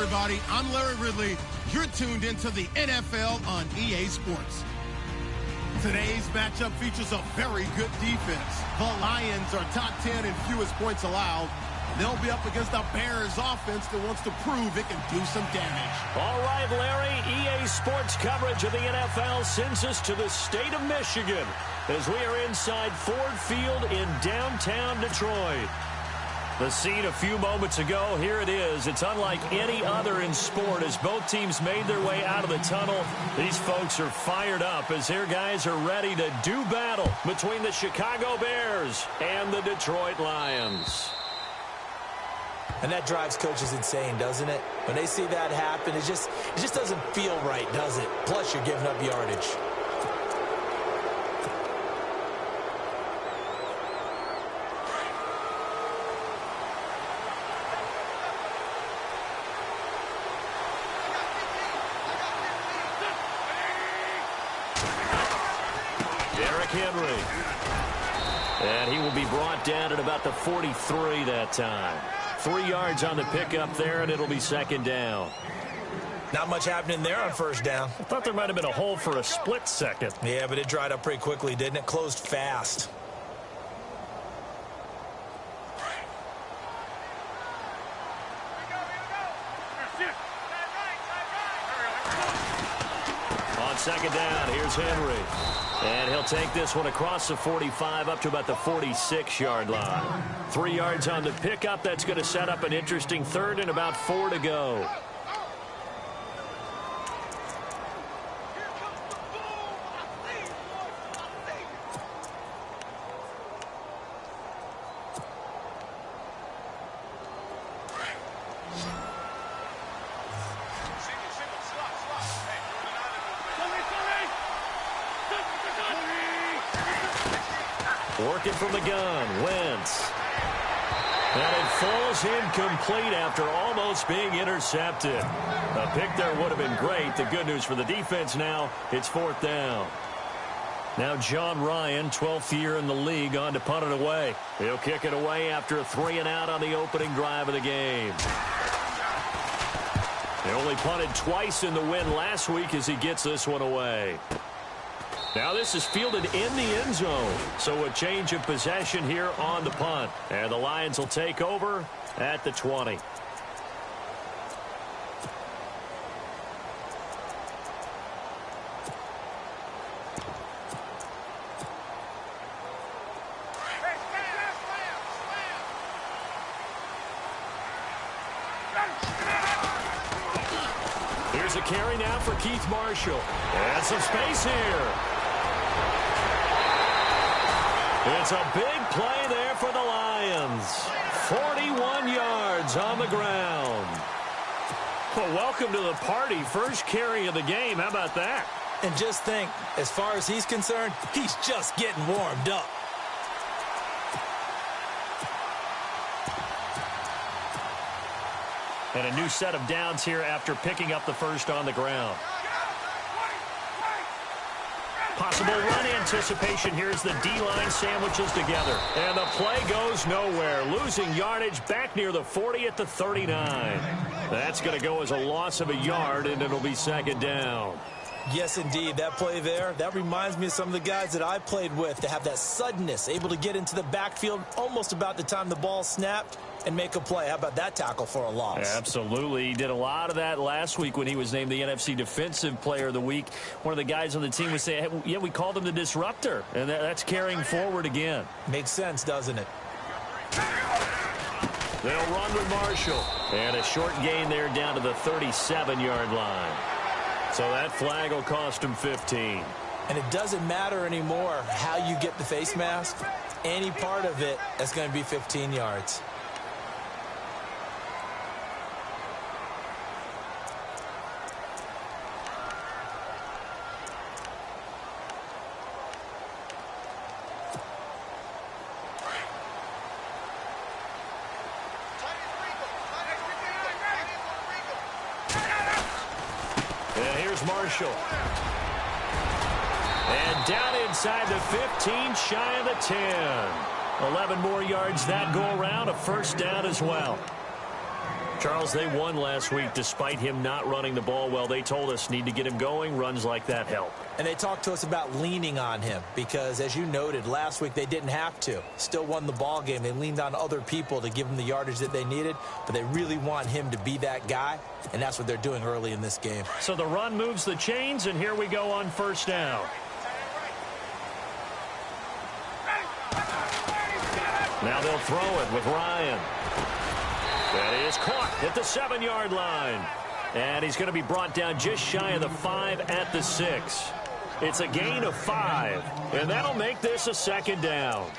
everybody. I'm Larry Ridley. You're tuned into the NFL on EA Sports. Today's matchup features a very good defense. The Lions are top 10 in fewest points allowed. They'll be up against the Bears offense that wants to prove it can do some damage. All right, Larry, EA Sports coverage of the NFL sends us to the state of Michigan as we are inside Ford Field in downtown Detroit. The scene a few moments ago, here it is. It's unlike any other in sport as both teams made their way out of the tunnel. These folks are fired up as their guys are ready to do battle between the Chicago Bears and the Detroit Lions. And that drives coaches insane, doesn't it? When they see that happen, it just doesn't feel right, does it? Plus, you're giving up yardage. Henry. And he will be brought down at about the 43 that time. 3 yards on the pickup there, and it'll be second down. Not much happening there on first down. I thought there might have been a hole for a split second. Yeah, but it dried up pretty quickly, didn't it? Closed fast. On second down, here's Henry. And he'll take this one across the 45 up to about the 46-yard line. 3 yards on the pickup. That's going to set up an interesting third and about 4 to go. Working from the gun, Wentz. And it falls incomplete after almost being intercepted. A pick there would have been great. The good news for the defense now, it's fourth down. Now John Ryan, 12th year in the league, on to punt it away. He'll kick it away after a 3-and-out on the opening drive of the game. He only punted twice in the win last week as he gets this one away. Now this is fielded in the end zone, so a change of possession here on the punt. And the Lions will take over at the 20. Here's a carry now for Keith Marshall. And some space here. It's a big play there for the Lions. 41 yards on the ground. Well, welcome to the party. First carry of the game. How about that? And just think, as far as he's concerned, he's just getting warmed up. And a new set of downs here after picking up the first on the ground. Possible run anticipation. Here's the D-line sandwiches together. And the play goes nowhere. Losing yardage back near the 40 at the 39. That's going to go as a loss of a yard, and it'll be second down. Yes, indeed. That play there, that reminds me of some of the guys that I played with to have that suddenness, able to get into the backfield almost about the time the ball snapped and make a play. How about that tackle for a loss? Absolutely. He did a lot of that last week when he was named the NFC Defensive Player of the Week. One of the guys on the team would say, hey, yeah, we called him the disruptor, and that's carrying forward again. Makes sense, doesn't it? They'll run with Marshall. And a short gain there down to the 37-yard line. So that flag will cost him 15. And it doesn't matter anymore how you get the face mask. Any part of it, that's going to be 15 yards. Marshall. And down inside the 15, shy of the 10. 11 more yards that go around, a first down as well. Charles, they won last week despite him not running the ball well. They told us need to get him going. Runs like that help. And they talked to us about leaning on him because, as you noted, last week they didn't have to. Still won the ball game. They leaned on other people to give them the yardage that they needed, but they really want him to be that guy, and that's what they're doing early in this game. So the run moves the chains, and here we go on first down. Now they'll throw it with Ryan. That is caught at the 7-yard line. And he's going to be brought down just shy of the 5 at the 6. It's a gain of 5, and that'll make this a second down.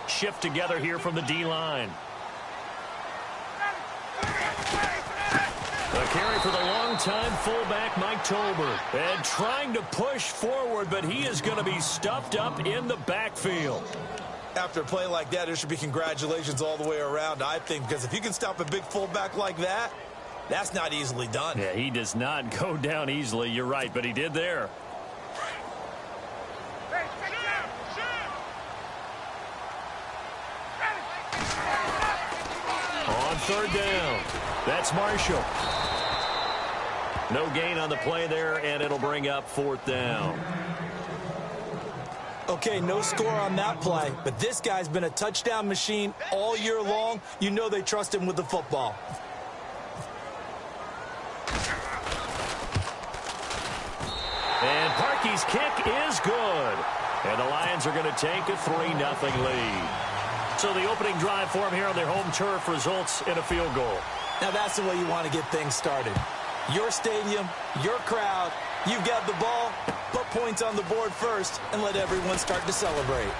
Shift together here from the D-line. A carry for the longtime fullback, Mike Tolbert. And trying to push forward, but he is going to be stuffed up in the backfield. After a play like that, there should be congratulations all the way around, I think, because if you can stop a big fullback like that, that's not easily done. Yeah, he does not go down easily. You're right, but he did there. On third down, that's Marshall. No gain on the play there, and it'll bring up fourth down. Okay, no score on that play, but this guy's been a touchdown machine all year long. You know they trust him with the football. And Parkey's kick is good. And the Lions are going to take a 3-0 lead. So the opening drive for them here on their home turf results in a field goal. Now that's the way you want to get things started. Your stadium, your crowd, you've got the ball, put points on the board first, and let everyone start to celebrate.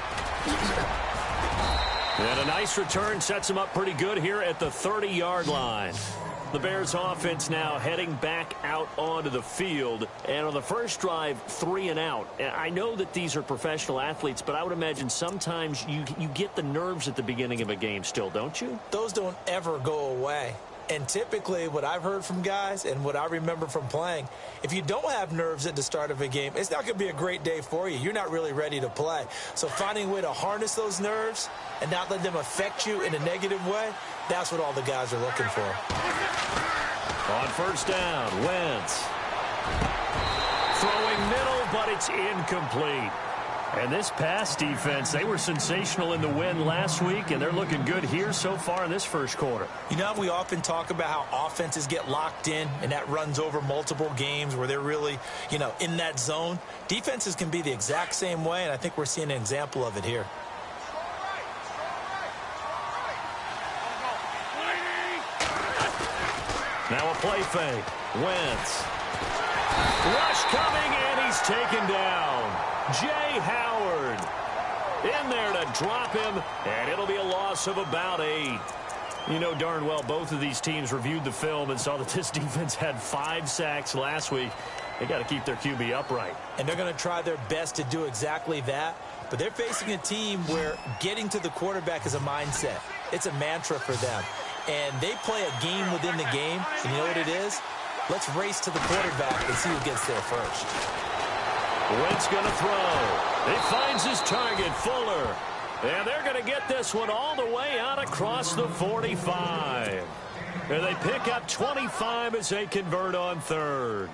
And a nice return sets them up pretty good here at the 30-yard line. The Bears offense now heading back out onto the field. And on the first drive, 3 and out. I know that these are professional athletes, but I would imagine sometimes you get the nerves at the beginning of a game still, don't you? Those don't ever go away. And typically what I've heard from guys and what I remember from playing, if you don't have nerves at the start of a game, it's not going to be a great day for you. You're not really ready to play. So finding a way to harness those nerves and not let them affect you in a negative way, that's what all the guys are looking for. On first down, Wentz. Throwing middle, but it's incomplete. And this pass defense, they were sensational in the win last week, and they're looking good here so far in this first quarter. You know, we often talk about how offenses get locked in, and that runs over multiple games where they're really, in that zone. Defenses can be the exact same way, and I think we're seeing an example of it here. Now a play fake. Wentz. Rush coming, and he's taken down. Jay Howard in there to drop him, and it'll be a loss of about 8. You know darn well both of these teams reviewed the film and saw that this defense had 5 sacks last week. They got to keep their QB upright. And they're going to try their best to do exactly that, but they're facing a team where getting to the quarterback is a mindset. It's a mantra for them. And they play a game within the game, and you know what it is? Let's race to the quarterback and see who gets there first. Wentz going to throw. He finds his target, Fuller. And they're going to get this one all the way out across the 45. And they pick up 25 as they convert on third.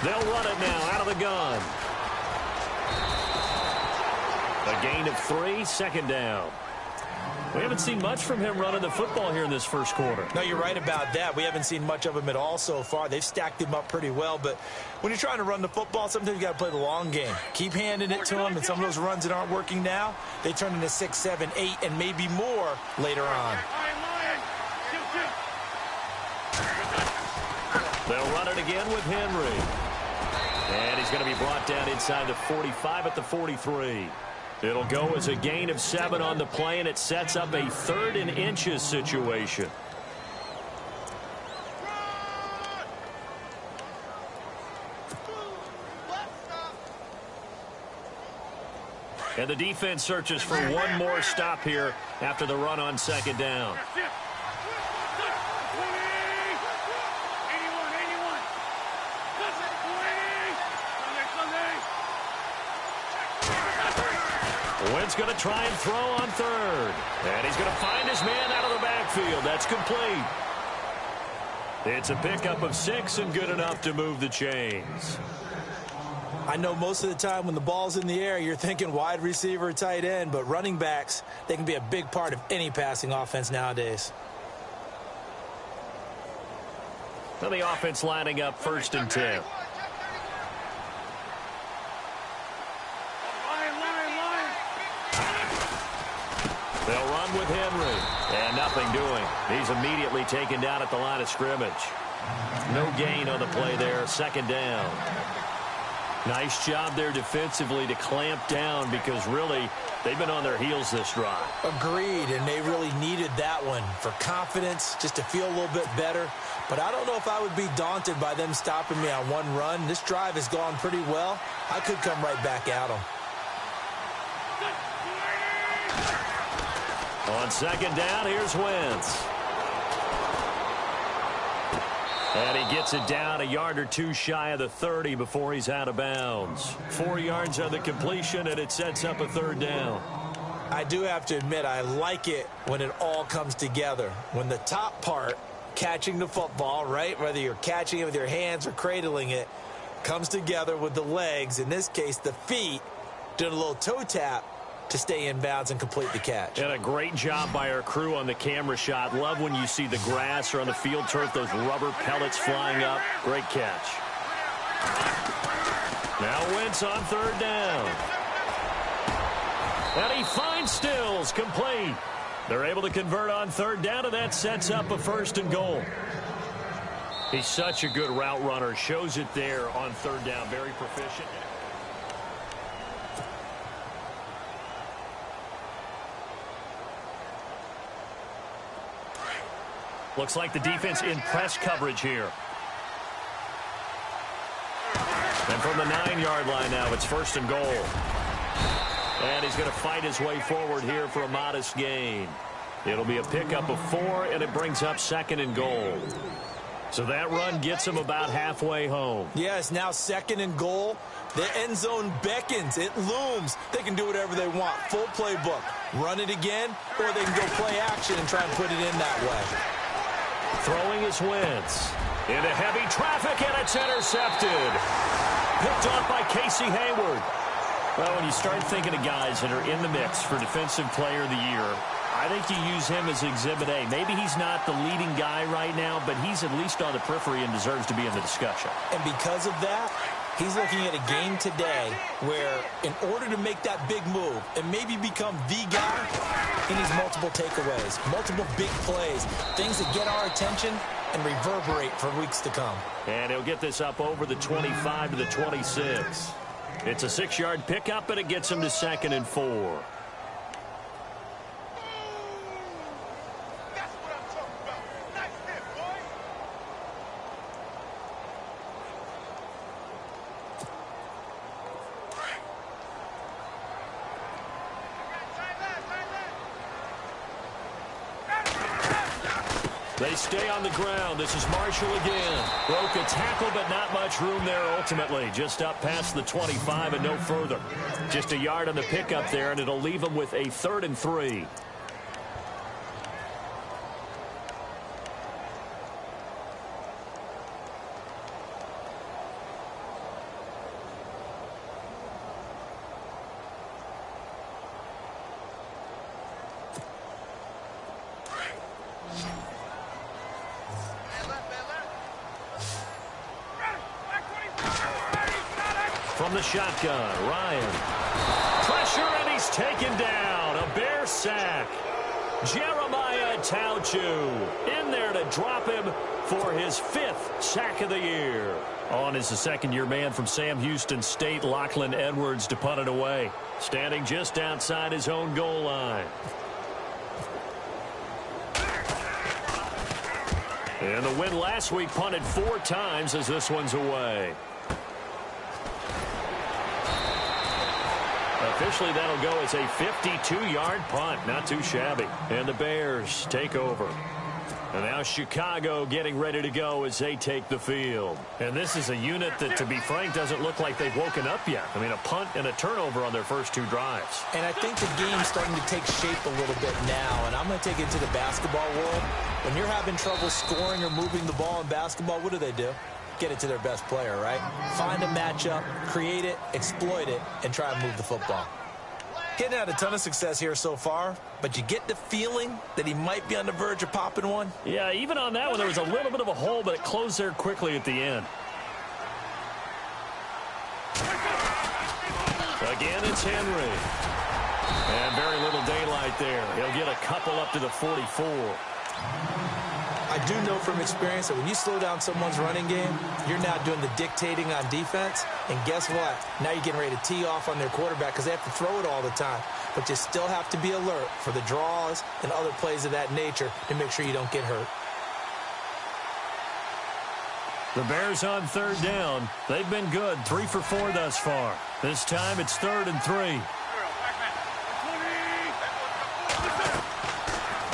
They'll run it now out of the gun. A gain of 3, second down. We haven't seen much from him running the football here in this first quarter. No, you're right about that. We haven't seen much of him at all so far. They've stacked him up pretty well, but when you're trying to run the football, sometimes you got to play the long game. Keep handing it to him, and some of those runs that aren't working now, they turn into 6, 7, 8, and maybe more later on. They'll run it again with Henry. And he's going to be brought down inside the 45 at the 43. It'll go as a gain of 7 on the play, and it sets up a 3rd and inches situation. And the defense searches for one more stop here after the run on second down. Wynn's going to try and throw on third. And he's going to find his man out of the backfield. That's complete. It's a pickup of 6 and good enough to move the chains. I know most of the time when the ball's in the air, you're thinking wide receiver, tight end, but running backs, they can be a big part of any passing offense nowadays. Well, the offense lining up 1st and 10. They'll run with Henry, and nothing doing. He's immediately taken down at the line of scrimmage. No gain on the play there, 2nd down. Nice job there defensively to clamp down because really they've been on their heels this drive. Agreed, and they really needed that one for confidence, just to feel a little bit better. But I don't know if I would be daunted by them stopping me on one run. This drive has gone pretty well. I could come right back at them. On 2nd down, here's Wentz. And he gets it down a yard or two shy of the 30 before he's out of bounds. 4 yards on the completion, and it sets up a 3rd down. I do have to admit, I like it when it all comes together. When the top part, catching the football, right, whether you're catching it with your hands or cradling it, comes together with the legs, in this case the feet, doing a little toe tap to stay in bounds and complete the catch. And a great job by our crew on the camera shot. Love when you see the grass or on the field turf, those rubber pellets flying up. Great catch. Now Wentz on 3rd down. And he finds Stills, complete. They're able to convert on 3rd down, and that sets up a 1st and goal. He's such a good route runner. Shows it there on 3rd down. Very proficient. Looks like the defense in press coverage here. And from the 9-yard line now, it's 1st and goal. And he's going to fight his way forward here for a modest gain. It'll be a pickup of 4, and it brings up 2nd and goal. So that run gets him about halfway home. Yes, now 2nd and goal. The end zone beckons. It looms. They can do whatever they want. Full playbook. Run it again, or they can go play action and try and put it in that way. Throwing is Wentz. Into heavy traffic, and it's intercepted. Picked off by Casey Hayward. Well, when you start thinking of guys that are in the mix for Defensive Player of the Year, I think you use him as Exhibit A. Maybe he's not the leading guy right now, but he's at least on the periphery and deserves to be in the discussion. And because of that, he's looking at a game today where in order to make that big move and maybe become the guy, he needs multiple takeaways, multiple big plays, things that get our attention and reverberate for weeks to come. And he'll get this up over the 25 to the 26. It's a 6-yard pickup, and it gets him to 2nd and 4. They stay on the ground. This is Marshall again. Broke a tackle, but not much room there ultimately. Just up past the 25 and no further. Just a yard on the pickup there, and it'll leave them with a 3rd and 3. From the shotgun, Ryan. Pressure, and he's taken down. A Bear sack. Jeremiah Tauchu in there to drop him for his 5th sack of the year. On is the 2nd-year man from Sam Houston State, Lachlan Edwards, to punt it away. Standing just outside his own goal line. And the win last week punted 4 times as this one's away. A Officially, that'll go as a 52-yard punt. Not too shabby. And the Bears take over. And now Chicago getting ready to go as they take the field. And this is a unit that, to be frank, doesn't look like they've woken up yet. I mean, a punt and a turnover on their first 2 drives. And I think the game's starting to take shape a little bit now. And I'm going to take it to the basketball world. When you're having trouble scoring or moving the ball in basketball, what do? Get it to their best player, right? Find a matchup, create it, exploit it, and try and move the football. Hitting had a ton of success here so far, but you get the feeling that he might be on the verge of popping one. Yeah, even on that one, there was a little bit of a hole, but it closed there quickly at the end. Again, it's Henry. And very little daylight there. He'll get a couple up to the 44. I do know from experience that when you slow down someone's running game, you're now doing the dictating on defense. And guess what? Now you're getting ready to tee off on their quarterback because they have to throw it all the time. But you still have to be alert for the draws and other plays of that nature to make sure you don't get hurt. The Bears on 3rd down. They've been good, 3 for 4 thus far. This time it's 3rd and 3.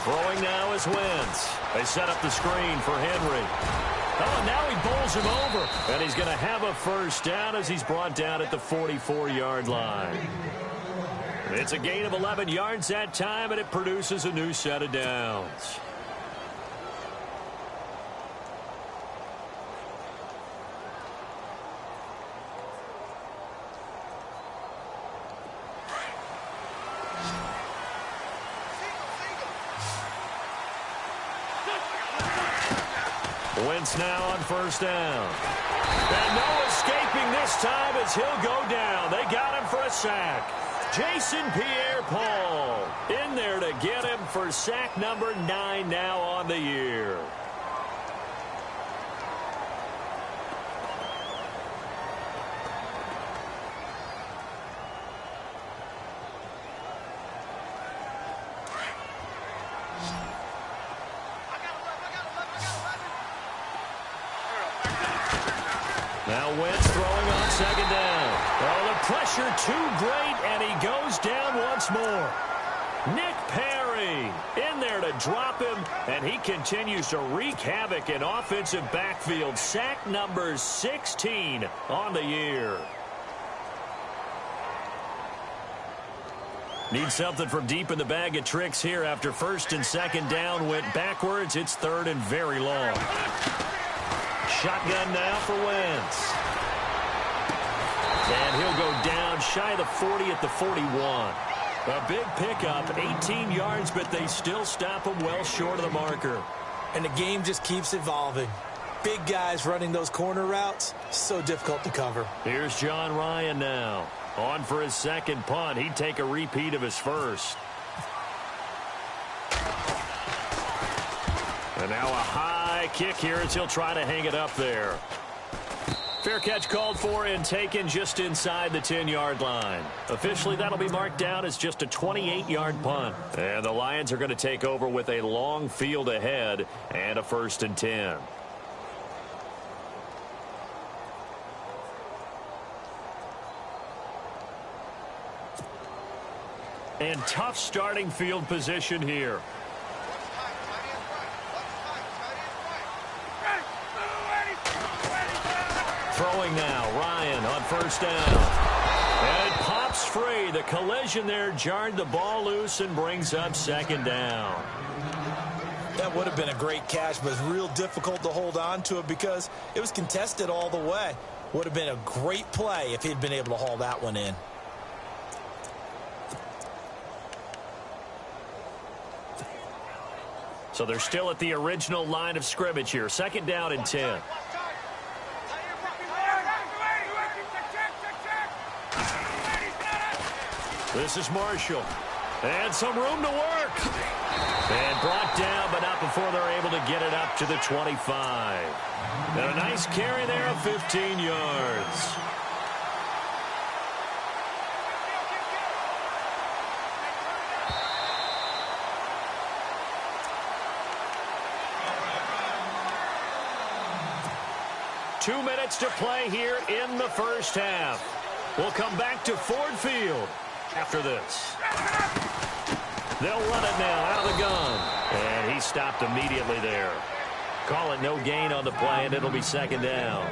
Throwing now is Wentz. They set up the screen for Henry. Oh, now he bowls him over. And he's going to have a first down as he's brought down at the 44-yard line. It's a gain of 11 yards that time, and it produces a new set of downs. Wentz now on 1st down. And no escaping this time as he'll go down. They got him for a sack. Jason Pierre-Paul in there to get him for sack number 9 now on the year. Now Wentz throwing on 2nd down. Oh, the pressure too great, and he goes down once more. Nick Perry in there to drop him, and he continues to wreak havoc in offensive backfield. Sack number 16 on the year. Need something from deep in the bag of tricks here after 1st and 2nd down went backwards. It's 3rd and very long. Shotgun now for Wentz. And he'll go down shy of the 40 at the 41. A big pickup, 18 yards, but they still stop him well short of the marker. And the game just keeps evolving. Big guys running those corner routes, so difficult to cover. Here's John Ryan now. On for his 2nd punt. He'd take a repeat of his 1st. And now a high kick here as he'll try to hang it up there. Fair catch called for and taken just inside the 10-yard line. Officially, that'll be marked down as just a 28-yard punt. And the Lions are going to take over with a long field ahead and a 1st and 10. And tough starting field position here. Throwing now, Ryan on 1st down. And it pops free. The collision there jarred the ball loose and brings up 2nd down. That would have been a great catch, but it's real difficult to hold on to it because it was contested all the way. Would have been a great play if he'd been able to haul that one in. So they're still at the original line of scrimmage here. 2nd down and 10. This is Marshall. And some room to work. And brought down, but not before they're able to get it up to the 25. And a nice carry there of 15 yards. Two minutes to play here in the 1st half. We'll come back to Ford Field after this. They'll run it now out of the gun. And he stopped immediately there. Call it no gain on the play, and it'll be second down.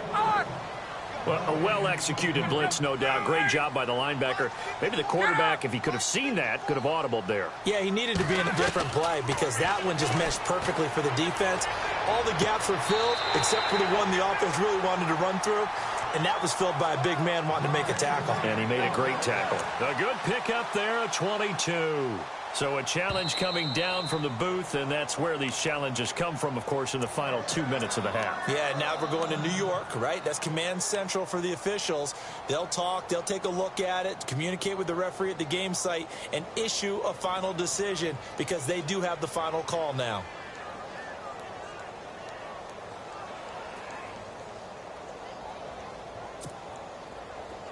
Well, a well-executed blitz, no doubt. Great job by the linebacker. Maybe the quarterback, if he could have seen that, could have audibled there. Yeah, he needed to be in a different play because that one just meshed perfectly for the defense. All the gaps were filled except for the one the offense really wanted to run through, and that was filled by a big man wanting to make a tackle. And he made a great tackle. A good pickup there, a 22. So a challenge coming down from the booth, and that's where these challenges come from, of course, in the final 2 minutes of the half. Yeah, now we're going to New York, right? That's command central for the officials. They'll talk, they'll take a look at it, communicate with the referee at the game site, and issue a final decision because they do have the final call now.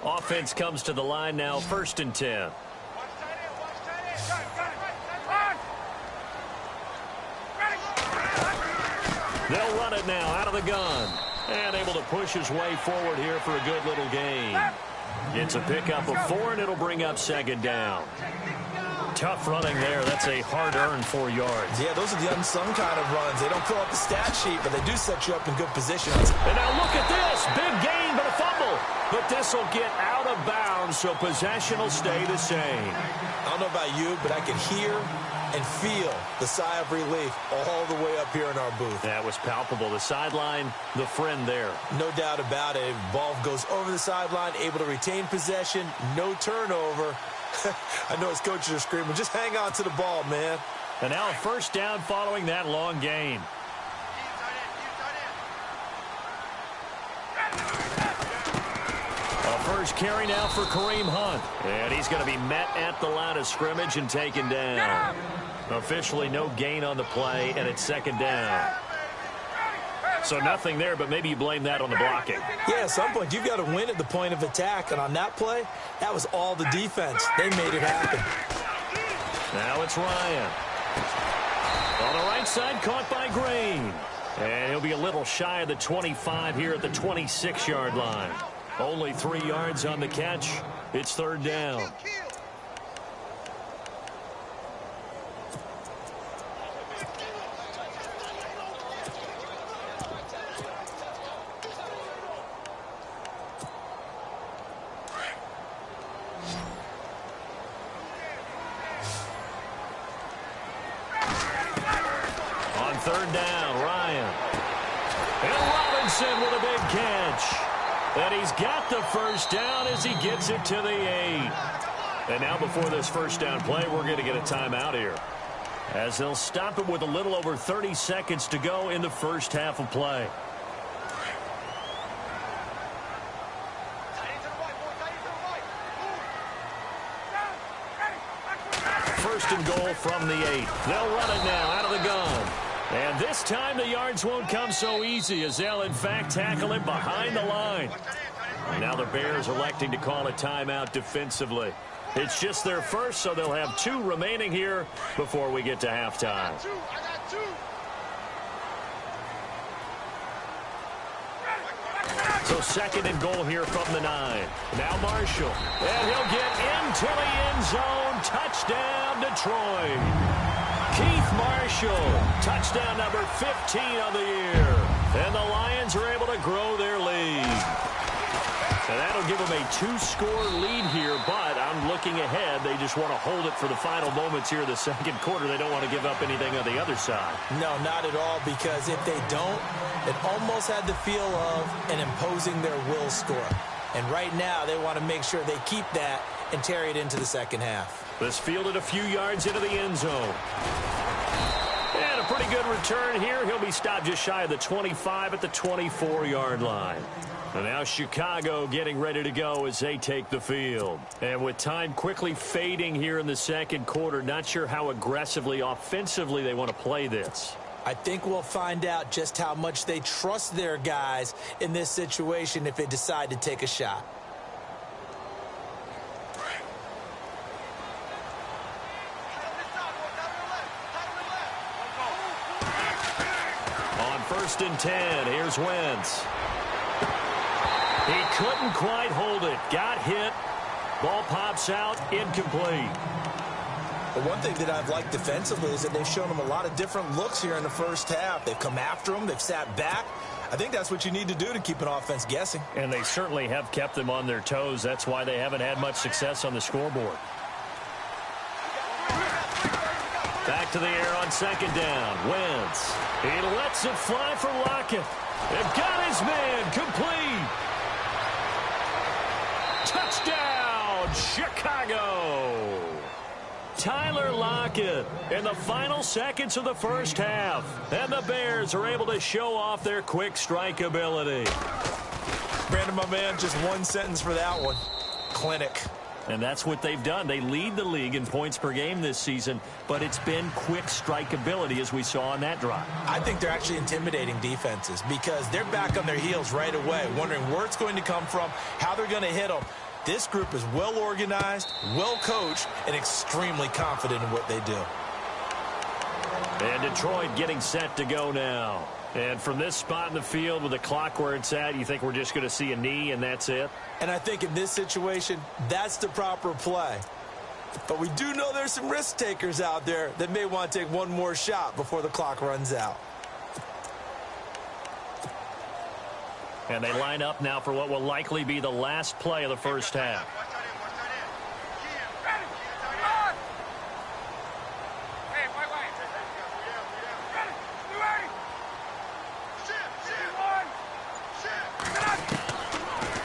Offense comes to the line now, 1st and 10. They'll run it now out of the gun. And able to push his way forward here for a good little gain. It's a pickup of 4, and it'll bring up second down. Tough running there. That's a hard-earned 4 yards. Yeah, those are the unsung kind of runs. They don't fill up the stat sheet, but they do set you up in good positions. And now look at this. Big gain, but a fumble. But this will get out of bounds, so possession will stay the same. I don't know about you, but I can hear and feel the sigh of relief all the way up here in our booth. That was palpable. The sideline, the friend there. No doubt about it. Ball goes over the sideline, able to retain possession, no turnover. I know his coaches are screaming, just hang on to the ball, man. And now a first down following that long gain. A first carry now for Kareem Hunt. And he's going to be met at the line of scrimmage and taken down. Officially no gain on the play, and it's second down. So nothing there, but maybe you blame that on the blocking. Yeah, at some point you've got to win at the point of attack, and on that play, that was all the defense. They made it happen. Now it's Ryan. On the right side, caught by Green. And he'll be a little shy of the 25 here at the 26-yard line. Only 3 yards on the catch. It's third down. On third down, Ryan. And Robinson with a big catch. And he's got the first down as he gets it to the 8. And now before this first down play, we're going to get a timeout here, as they'll stop it with a little over 30 seconds to go in the first half of play. First and goal from the 8. They'll run it now out of the gun. And this time the yards won't come so easy, as they'll in fact tackle it behind the line. And now the Bears electing to call a timeout defensively. It's just their first, so they'll have 2 remaining here before we get to halftime. So second and goal here from the 9. Now Marshall. And he'll get into the end zone. Touchdown, Detroit. Keith Marshall, touchdown number 15 on the year. And the Lions are able to grow their lead. And that'll give them a 2-score lead here, but I'm looking ahead. They just want to hold it for the final moments here of the second quarter. They don't want to give up anything on the other side. No, not at all, because if they don't, it almost had the feel of an imposing their will score. And right now, they want to make sure they keep that and carry it into the second half. This fielded a few yards into the end zone. And a pretty good return here. He'll be stopped just shy of the 25 at the 24-yard line. And now Chicago getting ready to go as they take the field. And with time quickly fading here in the second quarter, not sure how aggressively, offensively they want to play this. I think we'll find out just how much they trust their guys in this situation if they decide to take a shot. On 1st and 10, here's Wentz. He couldn't quite hold it. Got hit. Ball pops out, incomplete. But one thing that I've liked defensively is that they've shown them a lot of different looks here in the first half. They've come after them. They've sat back. I think that's what you need to do to keep an offense guessing. And they certainly have kept them on their toes. That's why they haven't had much success on the scoreboard. Back to the air on second down. Wentz. He lets it fly for Lockett. They've got his man complete. Touchdown, Chicago. Tyler Lockett in the final seconds of the first half. And the Bears are able to show off their quick strike ability. Brandon, my man, just one sentence for that one. Clinic. And that's what they've done. They lead the league in points per game this season, but it's been quick strike ability as we saw on that drive. I think they're actually intimidating defenses because they're back on their heels right away, wondering where it's going to come from, how they're going to hit them. This group is well organized, well coached, and extremely confident in what they do. And Detroit getting set to go now. And from this spot in the field with the clock where it's at, you think we're just going to see a knee and that's it? And I think in this situation, that's the proper play. But we do know there's some risk takers out there that may want to take one more shot before the clock runs out. And they line up now for what will likely be the last play of the first half.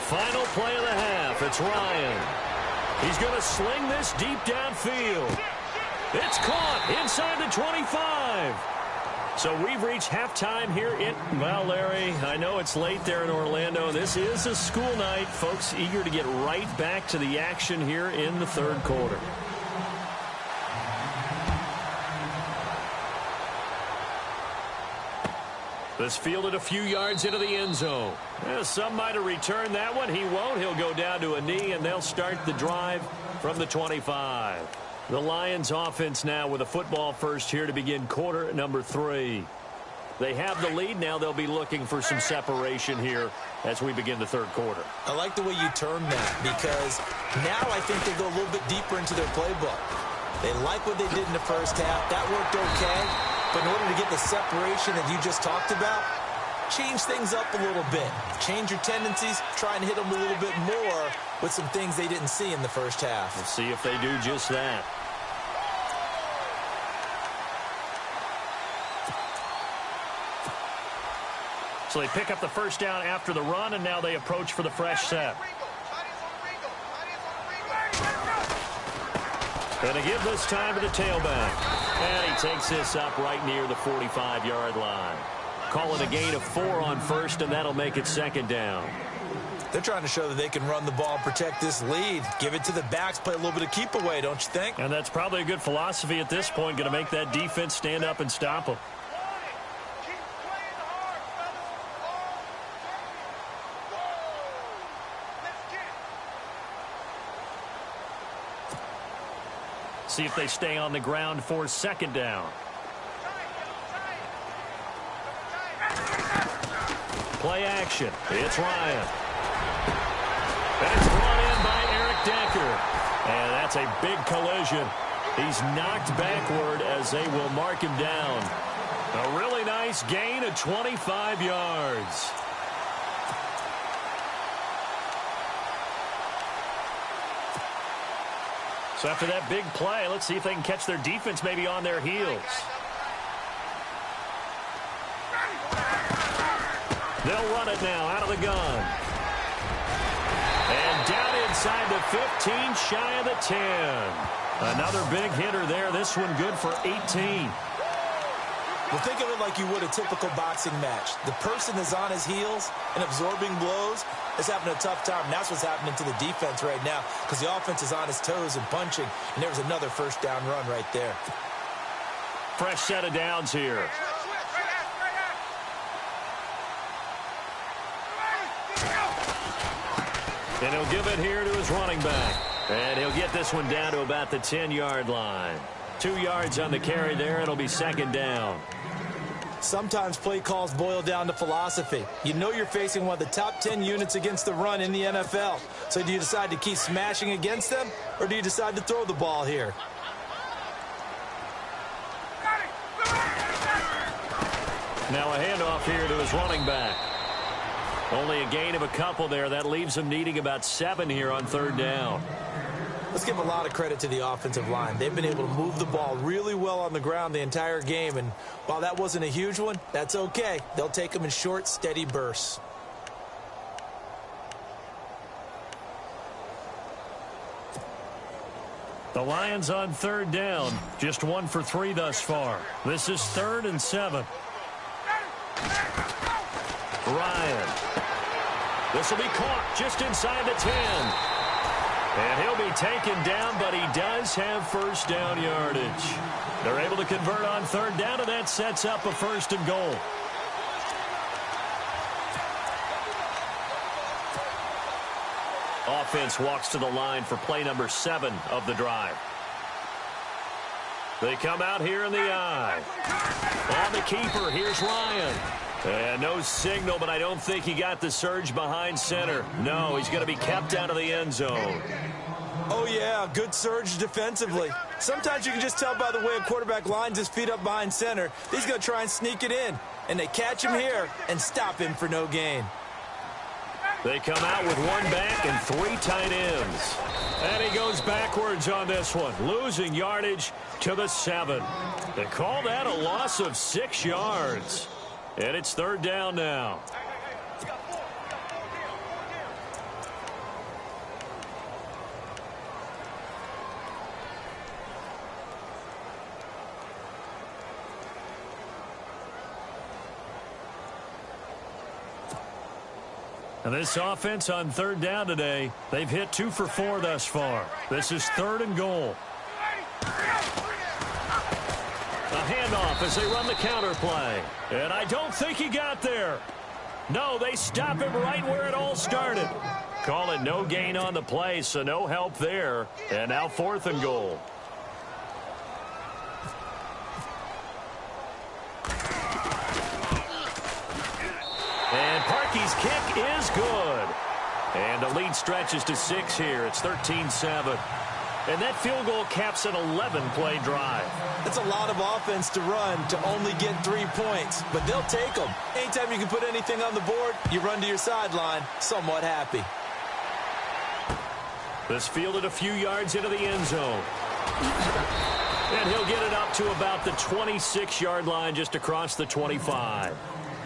Final play of the half. It's Ryan. He's going to sling this deep downfield. It's caught inside the 25. So we've reached halftime here in, well, Larry, I know it's late there in Orlando. This is a school night. Folks eager to get right back to the action here in the third quarter. This fielded a few yards into the end zone. Some might have returned that one. He won't. He'll go down to a knee, and they'll start the drive from the 25. The Lions offense now with a football first here to begin quarter number 3. They have the lead. Now they'll be looking for some separation here as we begin the third quarter. I like the way you term that because now I think they go a little bit deeper into their playbook. They like what they did in the first half. That worked okay. But in order to get the separation that you just talked about, change things up a little bit. Change your tendencies. Try and hit them a little bit more with some things they didn't see in the first half. We'll see if they do just that. So they pick up the first down after the run, and now they approach for the fresh set. And to give this time to the tailback. And he takes this up right near the 45-yard line. Call it a gain of 4 on first, and that'll make it second down. They're trying to show that they can run the ball and protect this lead. Give it to the backs, play a little bit of keep away, don't you think? And that's probably a good philosophy at this point, going to make that defense stand up and stop them. See if they stay on the ground for second down. Play action. It's Ryan. And it's brought in by Eric Decker. And that's a big collision. He's knocked backward as they will mark him down. A really nice gain of 25 yards. So after that big play, let's see if they can catch their defense maybe on their heels. They'll run it now out of the gun. And down inside the 15, shy of the 10. Another big hitter there. This one good for 18. Well, think of it like you would a typical boxing match. The person is on his heels and absorbing blows is having a tough time. And that's what's happening to the defense right now because the offense is on his toes and punching. And there was another first down run right there. Fresh set of downs here. And he'll give it here to his running back. And he'll get this one down to about the 10-yard line. 2 yards on the carry there. It'll be second down. Sometimes play calls boil down to philosophy. You know you're facing one of the top 10 units against the run in the NFL. So do you decide to keep smashing against them, or do you decide to throw the ball here? Now a handoff here to his running back. Only a gain of a couple there. That leaves him needing about 7 here on 3rd down. Let's give a lot of credit to the offensive line. They've been able to move the ball really well on the ground the entire game. And while that wasn't a huge one, that's okay. They'll take them in short, steady bursts. The Lions on 3rd down. Just 1 for 3 thus far. This is 3rd and 7. Ryan. This will be caught just inside the 10. And he'll be taken down, but he does have 1st down yardage. They're able to convert on 3rd down, and that sets up a 1st and goal. Offense walks to the line for play number 7 of the drive. They come out here in the eye. On the keeper, here's Ryan. And no signal, but I don't think he got the surge behind center. No, he's going to be kept out of the end zone. Oh, yeah, good surge defensively. Sometimes you can just tell by the way a quarterback lines his feet up behind center. He's going to try and sneak it in. And they catch him here and stop him for no gain. They come out with 1 back and 3 tight ends. And he goes backwards on this one, losing yardage to the 7. They call that a loss of 6 yards. And it's 3rd down now. And this offense on 3rd down today, they've hit 2 for 4 thus far. This is 3rd and goal. A handoff as they run the counter play. And I don't think he got there. No, they stop him right where it all started. Call it no gain on the play, so no help there. And now 4th and goal. And Parkey's kick is good. And the lead stretches to 6 here. It's 13-7. And that field goal caps an 11-play drive. That's a lot of offense to run to only get 3 points, but they'll take them. Anytime you can put anything on the board, you run to your sideline somewhat happy. This fielded a few yards into the end zone. And he'll get it up to about the 26-yard line, just across the 25.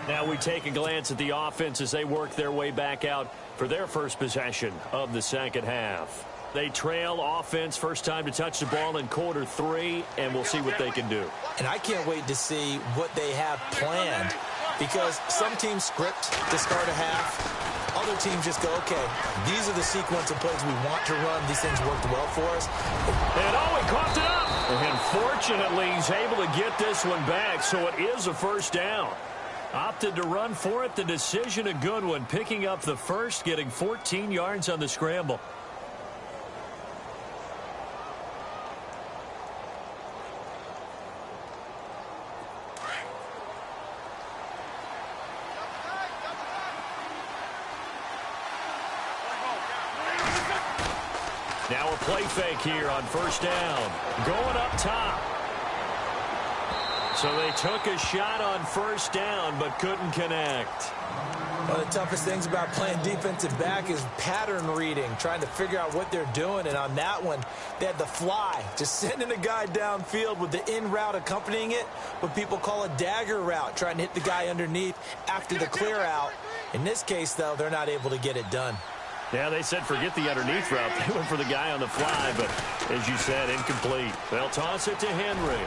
Now we take a glance at the offense as they work their way back out for their first possession of the 2nd half. They trail offense, first time to touch the ball in quarter 3, and we'll see what they can do. And I can't wait to see what they have planned, because some teams script to start a half. Other teams just go, okay, these are the sequence of plays we want to run. These things worked well for us. And he coughed it up. And fortunately, he's able to get this one back, so it is a 1st down. Opted to run for it. The decision a good one, picking up the 1st, getting 14 yards on the scramble. Now a play fake here on 1st down. Going up top. So they took a shot on 1st down, but couldn't connect. One of the toughest things about playing defensive back is pattern reading, trying to figure out what they're doing. And on that one, they had the fly, just sending a guy downfield with the in route accompanying it, what people call a dagger route, trying to hit the guy underneath after the clear out. In this case, though, they're not able to get it done. Yeah, they said forget the underneath route. They went for the guy on the fly, but as you said, incomplete. They'll toss it to Henry.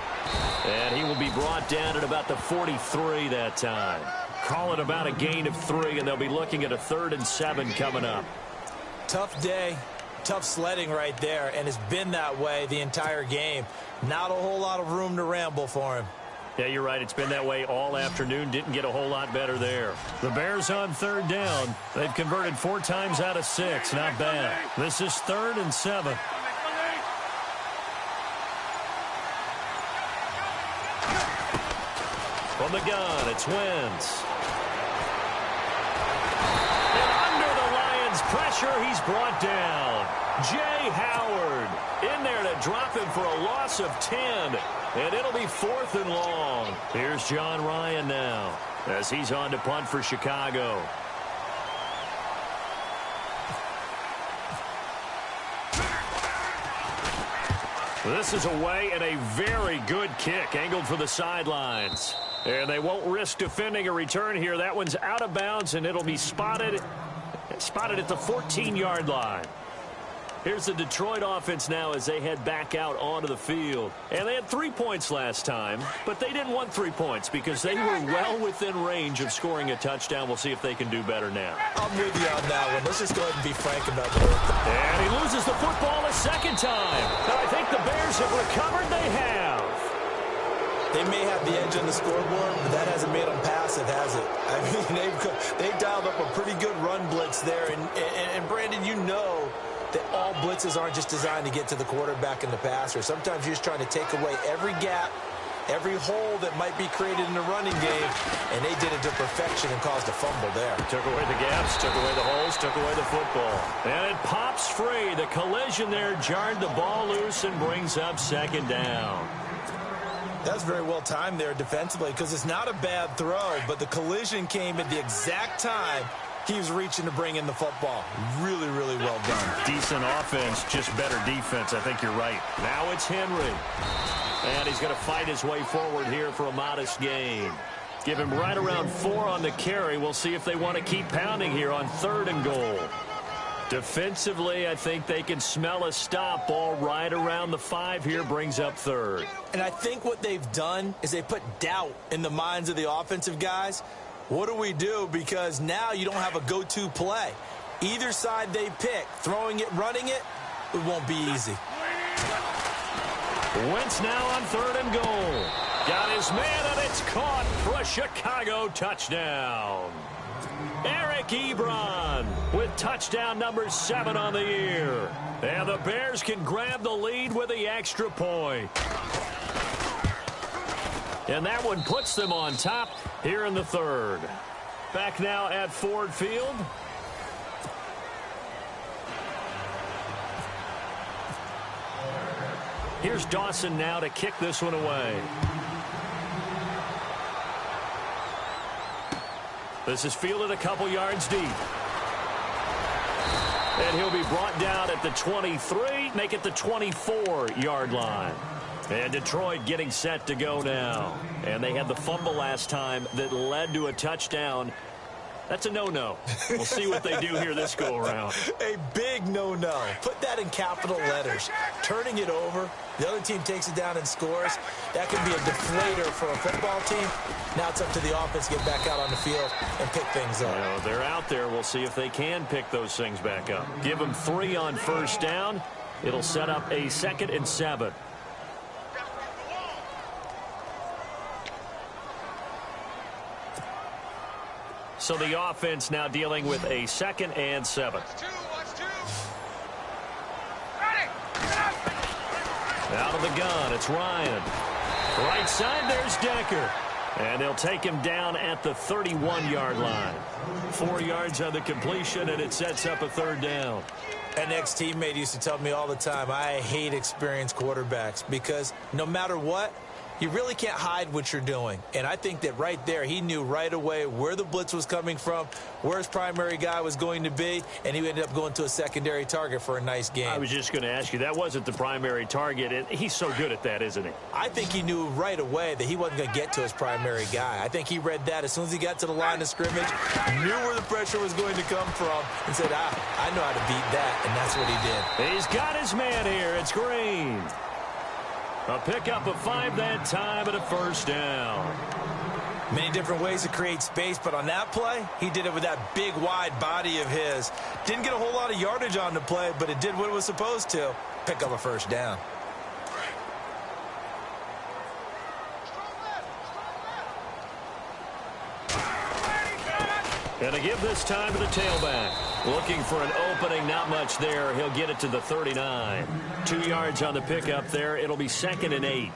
And he will be brought down at about the 43 that time. Call it about a gain of 3, and they'll be looking at a 3rd and 7 coming up. Tough day, tough sledding right there, and it's been that way the entire game. Not a whole lot of room to ramble for him. Yeah, you're right. It's been that way all afternoon. Didn't get a whole lot better there. The Bears on 3rd down. They've converted 4 times out of 6. Not bad. This is 3rd and 7. From the gun, it's Wentz. And under the Lions' pressure, he's brought down. Jay Howard in there to drop him for a loss of 10. And it'll be 4th and long. Here's John Ryan now as he's on to punt for Chicago. This is away and a very good kick angled for the sidelines. And they won't risk defending a return here. That one's out of bounds, and it'll be spotted at the 14-yard line. Here's the Detroit offense now as they head back out onto the field. And they had 3 points last time, but they didn't want 3 points because they were well within range of scoring a touchdown. We'll see if they can do better now. I'm with you on that one. Let's just go ahead and be frank about it. And he loses the football a second time. Now I think the Bears have recovered. They have. They may have the edge on the scoreboard, but that hasn't made them passive, has it? I mean, they've dialed up a pretty good run blitz there. And Brandon, you know that all blitzes aren't just designed to get to the quarterback and the passer. Sometimes you're just trying to take away every gap, every hole that might be created in the running game, and they did it to perfection and caused a fumble there. Took away the gaps, took away the holes, took away the football. And it pops free. The collision there jarred the ball loose and brings up 2nd down. That's very well timed there defensively because it's not a bad throw, but the collision came at the exact time he was reaching to bring in the football. Really, really well done. Decent offense, just better defense. I think you're right. Now it's Henry. And he's going to fight his way forward here for a modest gain. Give him right around 4 on the carry. We'll see if they want to keep pounding here on 3rd and goal. Defensively, I think they can smell a stop. Ball right around the 5 here, brings up 3rd. And I think what they've done is they put doubt in the minds of the offensive guys. What do we do? Because now you don't have a go-to play. Either side they pick, throwing it, running it, it won't be easy. Wentz now on 3rd and goal. Got his man, and it's caught for a Chicago touchdown. Eric Ebron with touchdown number 7 on the year. And the Bears can grab the lead with the extra point. And that one puts them on top here in the 3rd. Back now at Ford Field. Here's Dawson now to kick this one away. This is fielded a couple yards deep. And he'll be brought down at the 23, make it the 24-yard line. And Detroit getting set to go now. And they had the fumble last time that led to a touchdown. That's a no-no. We'll see what they do here this go-around. A big no-no. Put that in capital letters. Turning it over, the other team takes it down and scores. That can be a deflator for a football team. Now it's up to the offense to get back out on the field and pick things up. Well, they're out there. We'll see if they can pick those things back up. Give them 3 on 1st down. It'll set up a 2nd and 7. So the offense now dealing with a 2nd and 7. Out of the gun, it's Ryan. Right side, there's Decker. And they'll take him down at the 31-yard line. 4 yards on the completion, and it sets up a 3rd down. An ex-teammate used to tell me all the time, I hate experienced quarterbacks because no matter what, you really can't hide what you're doing. And I think that right there, he knew right away where the blitz was coming from, where his primary guy was going to be, and he ended up going to a secondary target for a nice game. I was just going to ask you, that wasn't the primary target, and he's so good at that, isn't he? I think he knew right away that he wasn't going to get to his primary guy. I think he read that as soon as he got to the line of scrimmage, knew where the pressure was going to come from, and said, I know how to beat that, and that's what he did. He's got his man here. It's Green. A pickup of 5 that time and a 1st down. Many different ways to create space, but on that play, he did it with that big, wide body of his. Didn't get a whole lot of yardage on the play, but it did what it was supposed to. Pick up a 1st down. And to give this time to the tailback. Looking for an opening, not much there. He'll get it to the 39. 2 yards on the pickup there. It'll be 2nd and 8.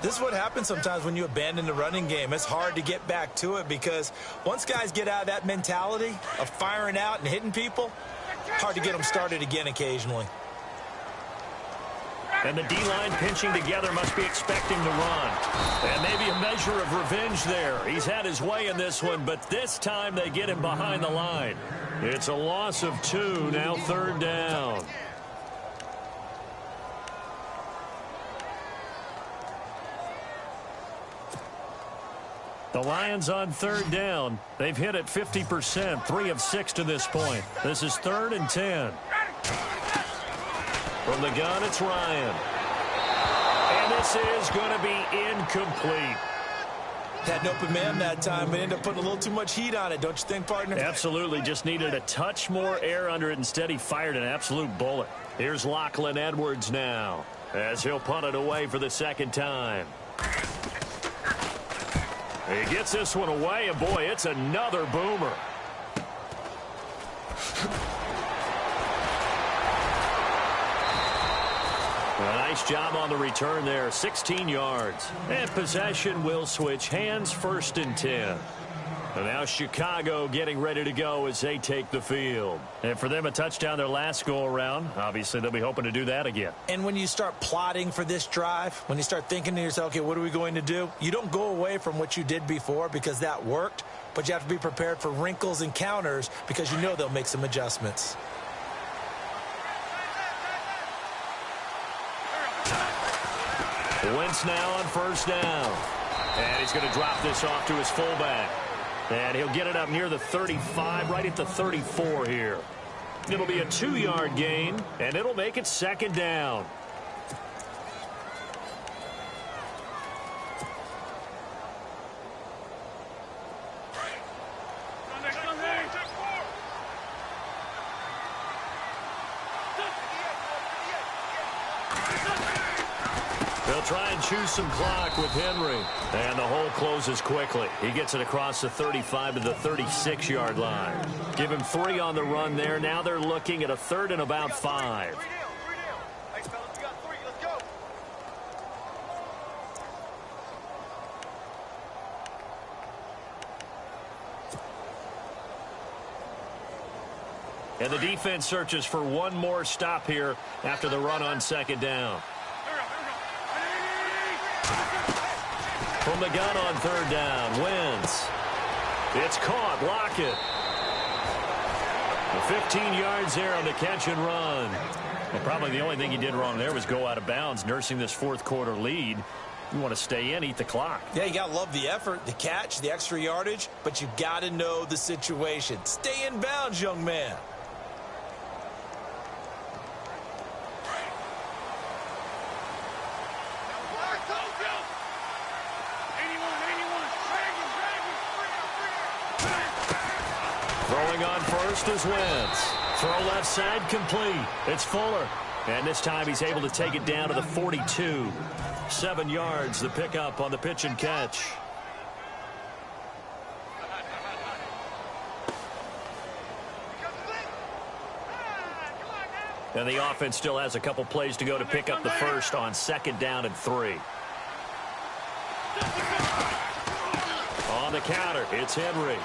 This is what happens sometimes when you abandon the running game. It's hard to get back to it because once guys get out of that mentality of firing out and hitting people, hard to get them started again occasionally. And the D-line pinching together must be expecting to run. And maybe a measure of revenge there. He's had his way in this one, but this time they get him behind the line. It's a loss of 2, now 3rd down. The Lions on 3rd down. They've hit it 50%, 3 of 6 to this point. This is 3rd and 10. From the gun, it's Ryan. And this is going to be incomplete. Had an open man that time, but ended up putting a little too much heat on it, don't you think, partner? Absolutely. Just needed a touch more air under it. Instead, he fired an absolute bullet. Here's Lachlan Edwards now, as he'll punt it away for the 2nd time. He gets this one away, and boy, it's another boomer. A nice job on the return there, 16 yards. And possession will switch hands, 1st and 10. And now Chicago getting ready to go as they take the field. And for them, a touchdown their last go-around. Obviously, they'll be hoping to do that again. And when you start plotting for this drive, when you start thinking to yourself, okay, what are we going to do? You don't go away from what you did before because that worked, but you have to be prepared for wrinkles and counters because you know they'll make some adjustments. Wentz now on 1st down. And he's going to drop this off to his fullback. And he'll get it up near the 35, right at the 34 here. It'll be a 2-yard gain, and it'll make it 2nd down. They'll try and choose some clock with Henry. And the hole closes quickly. He gets it across the 35 to the 36-yard line. Give him 3 on the run there. Now they're looking at a 3rd and about 5. And the defense searches for one more stop here after the run on 2nd down. From the gun on 3rd down, Wentz. It's caught. Lockett. 15 yards there on the catch and run. Well, probably the only thing he did wrong there was go out of bounds, nursing this 4th quarter lead. You want to stay in, eat the clock. Yeah, you got to love the effort, the catch, the extra yardage, but you got to know the situation. Stay in bounds, young man. Throwing on 1st is Wentz. Throw left side complete. It's Fuller. And this time he's able to take it down to the 42. 7 yards, the pickup on the pitch and catch. And the offense still has a couple plays to go to pick up the 1st on 2nd down and 3. On the counter, it's Henry.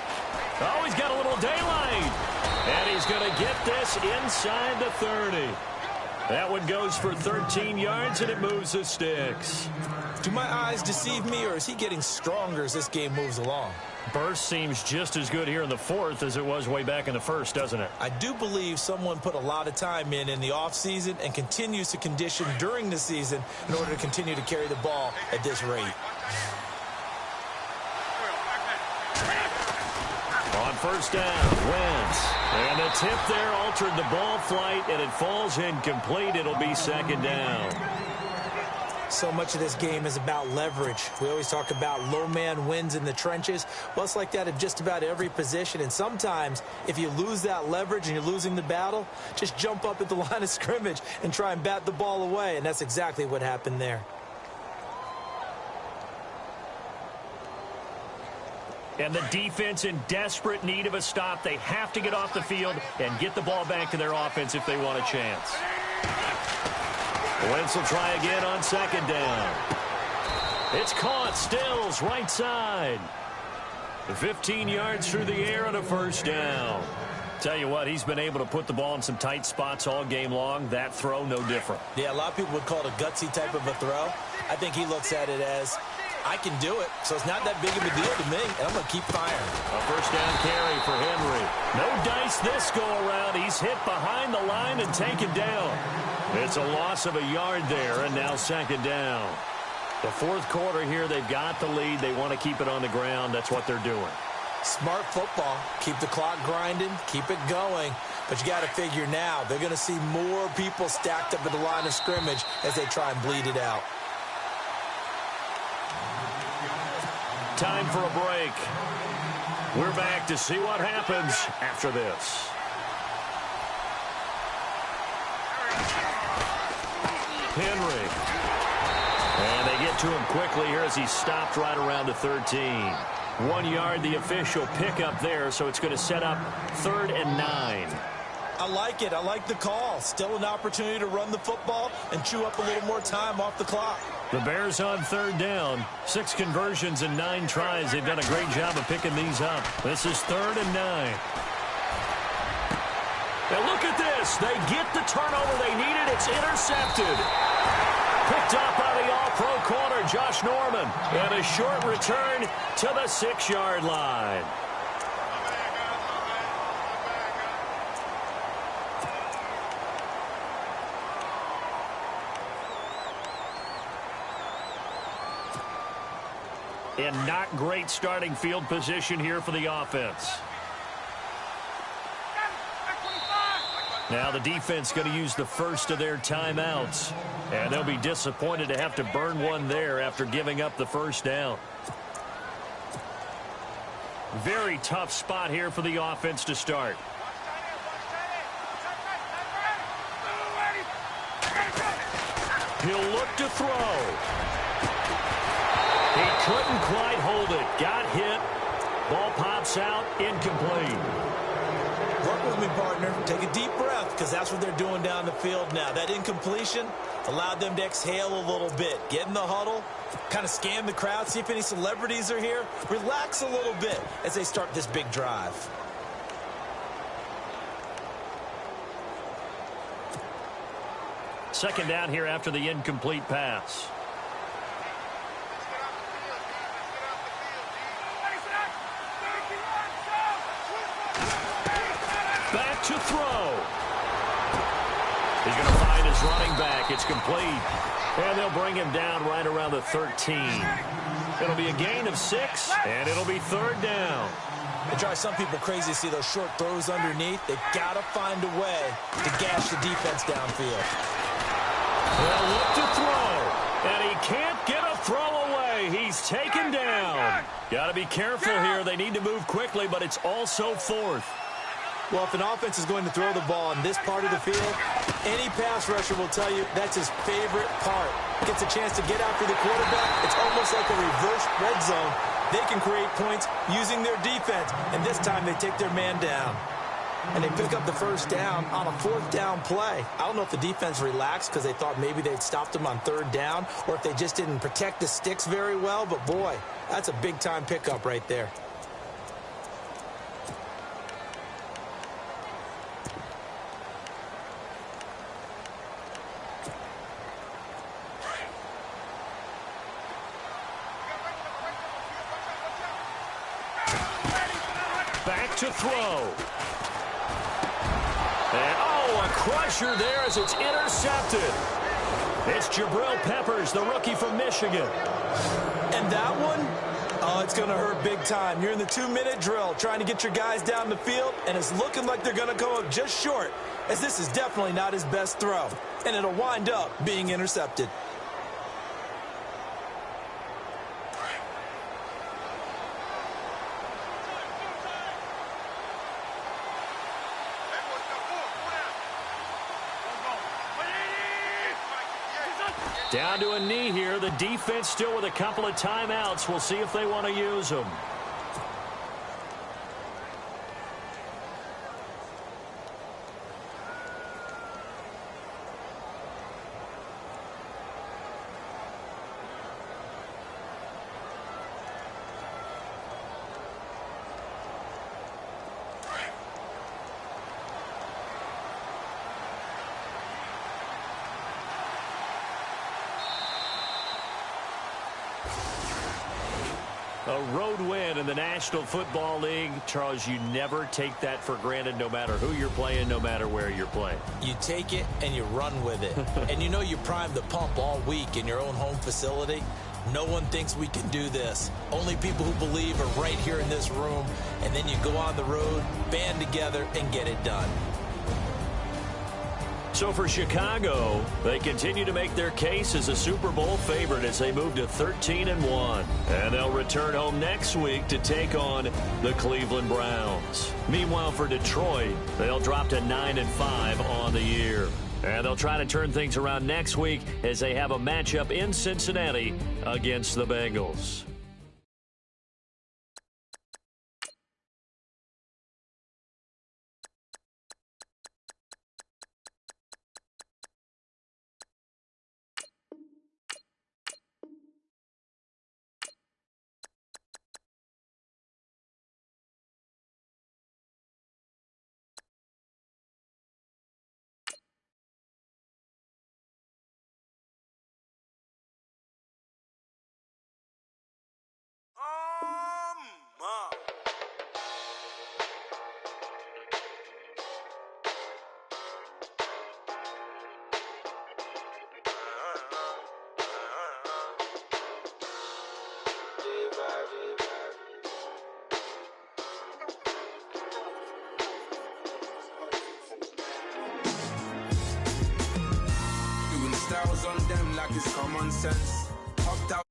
Oh, he's got a little daylight. And he's going to get this inside the 30. That one goes for 13 yards, and it moves the sticks. Do my eyes deceive me, or is he getting stronger as this game moves along? Burst seems just as good here in the 4th as it was way back in the 1st, doesn't it? I do believe someone put a lot of time in the offseason and continues to condition during the season in order to continue to carry the ball at this rate. On 1st down, Wentz. And the tip there altered the ball flight, and it falls incomplete. It'll be 2nd down. So much of this game is about leverage. We always talk about low man wins in the trenches. Well, it's like that at just about every position. And sometimes, if you lose that leverage and you're losing the battle, just jump up at the line of scrimmage and try and bat the ball away. And that's exactly what happened there. And the defense in desperate need of a stop. They have to get off the field and get the ball back to their offense if they want a chance. Wentz will try again on 2nd down. It's caught. Stills right side. 15 yards through the air and a first down. Tell you what, he's been able to put the ball in some tight spots all game long. That throw, no different. Yeah, a lot of people would call it a gutsy type of a throw. I think he looks at it as, I can do it, so it's not that big of a deal to me, and I'm going to keep firing. A first down carry for Henry. No dice this go-around. He's hit behind the line and taken down. It's a loss of a yard there, and now second down. The fourth quarter here, they've got the lead. They want to keep it on the ground. That's what they're doing. Smart football. Keep the clock grinding. Keep it going. But you got to figure now, they're going to see more people stacked up at the line of scrimmage as they try and bleed it out. Time for a break. We're back to see what happens after this. Henry. And they get to him quickly here as he stopped right around the 13. 1 yard, the official pickup there, so it's going to set up 3rd and 9. I like it. I like the call. Still an opportunity to run the football and chew up a little more time off the clock. The Bears on 3rd down. 6 conversions and 9 tries. They've done a great job of picking these up. This is 3rd and 9. Now look at this. They get the turnover they needed. It's intercepted. Picked up by the all-pro corner, Josh Norman. And a short return to the 6-yard line. And not great starting field position here for the offense. Now the defense going to use the first of their timeouts. And they'll be disappointed to have to burn one there after giving up the first down. Very tough spot here for the offense to start. He'll look to throw. He couldn't quite hold it. Got hit. Ball pops out. Incomplete. Work with me, partner. Take a deep breath, because that's what they're doing down the field now. That incompletion allowed them to exhale a little bit. Get in the huddle, kind of scan the crowd, see if any celebrities are here. Relax a little bit as they start this big drive. Second down here after the incomplete pass. Back to throw. He's going to find his running back. It's complete. And they'll bring him down right around the 13. It'll be a gain of 6, and it'll be 3rd down. It drives some people crazy to see those short throws underneath. They've got to find a way to gash the defense downfield. They'll look to throw, and he can't get a throw away. He's taken down. Got to be careful here. They need to move quickly, but it's also 4th. Well, if an offense is going to throw the ball in this part of the field, any pass rusher will tell you that's his favorite part. Gets a chance to get after the quarterback. It's almost like a reverse red zone. They can create points using their defense, and this time they take their man down. And they pick up the first down on a 4th down play. I don't know if the defense relaxed because they thought maybe they'd stopped him on 3rd down, or if they just didn't protect the sticks very well, but boy, that's a big-time pickup right there. Back to throw. And, a crusher there as it's intercepted. It's Jabril Peppers, the rookie from Michigan. And that one, it's going to hurt big time. You're in the 2-minute drill trying to get your guys down the field, and it's looking like they're going to go up just short, as this is definitely not his best throw. And it'll wind up being intercepted. Down to a knee here. The defense still with a couple of timeouts. We'll see if they want to use them. A road win in the National Football League. Charles, you never take that for granted no matter who you're playing, no matter where you're playing. You take it and you run with it. And you know you primed the pump all week in your own home facility. No one thinks we can do this. Only people who believe are right here in this room. And then you go on the road, band together, and get it done. So for Chicago, they continue to make their case as a Super Bowl favorite as they move to 13-1. And they'll return home next week to take on the Cleveland Browns. Meanwhile, for Detroit, they'll drop to 9-5 on the year. And they'll try to turn things around next week as they have a matchup in Cincinnati against the Bengals. Doing styles on them like it's common sense. Hopped out